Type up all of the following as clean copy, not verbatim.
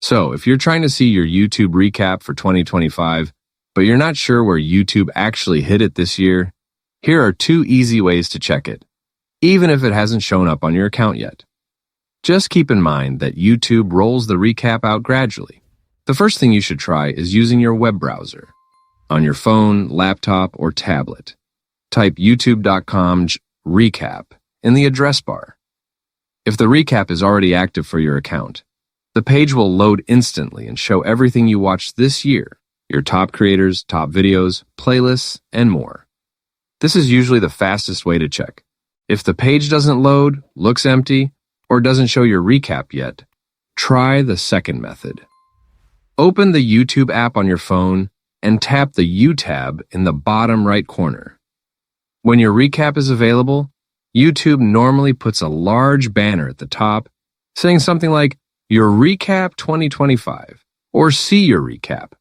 So, if you're trying to see your YouTube recap for 2025, but you're not sure where YouTube actually hit it this year, here are 2 easy ways to check it, even if it hasn't shown up on your account yet. Just keep in mind that YouTube rolls the recap out gradually. The first thing you should try is using your web browser. On your phone, laptop, or tablet, type youtube.com/recap in the address bar. If the recap is already active for your account, the page will load instantly and show everything you watched this year, your top creators, top videos, playlists, and more. This is usually the fastest way to check. If the page doesn't load, looks empty, or doesn't show your recap yet, try the second method. Open the YouTube app on your phone and tap the U tab in the bottom right corner. When your recap is available, YouTube normally puts a large banner at the top saying something like, "Your Recap 2025," or "See Your Recap."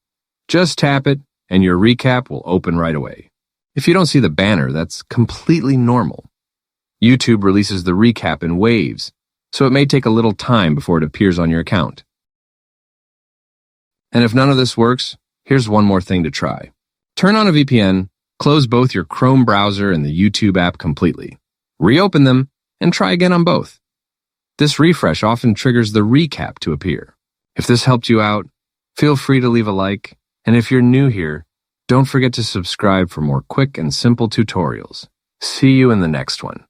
Just tap it and your recap will open right away. If you don't see the banner, that's completely normal. YouTube releases the recap in waves, so it may take a little time before it appears on your account. And if none of this works, here's one more thing to try. Turn on a VPN, close both your Chrome browser and the YouTube app completely. Reopen them, and try again on both. This refresh often triggers the recap to appear. If this helped you out, feel free to leave a like, and if you're new here, don't forget to subscribe for more quick and simple tutorials. See you in the next one.